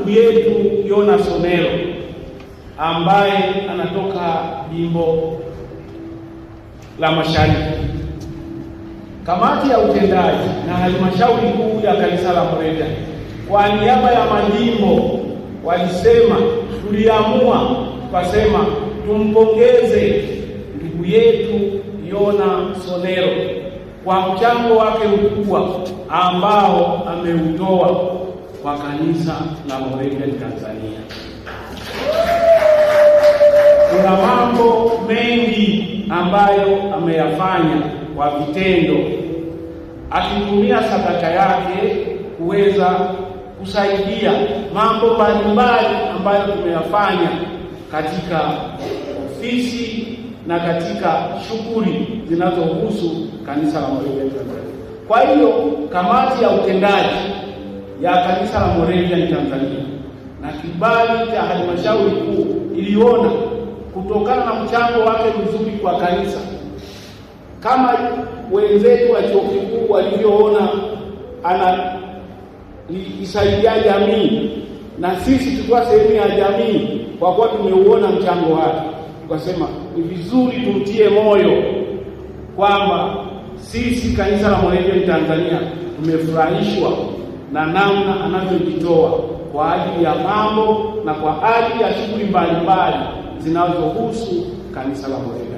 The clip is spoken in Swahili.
ndugu yetu Yona Sonero ambaye anatoka jimbo la Mashariki. Kamati ya utendaji na halmashauri kuu ya kanisa la Moravian kwa niaba ya majimbo walisema, tuliamua tukasema tumpongeze ndugu yetu Yona Sonero kwa mchango wake mkubwa ambao ameutoa kwa kanisa la Moravian Tanzania. Kuna mambo mengi ambayo ameyafanya kwa vitendo, akitumia sadaka yake kuweza kusaidia mambo mbalimbali ambayo tumeyafanya katika ofisi na katika shughuli zinazohusu kanisa la Moravian Tanzania. Kwa hiyo kamati ya utendaji ya kanisa la Moravian Tanzania na kibali cha halmashauri kuu iliona kutokana na mchango wake mzuri kwa kanisa, kama wenzetu wa chuo kikuu walivyoona isaidia jamii, na sisi tulikuwa sehemu ya jamii kwa kuwa tumeuona mchango wake, tukasema ni vizuri tumtie moyo kwamba sisi kanisa la Moravian Tanzania tumefurahishwa na namna anavyojitoa kwa ajili ya mambo na kwa ajili ya shughuli mbalimbali zinazohusu kanisa la Moravian.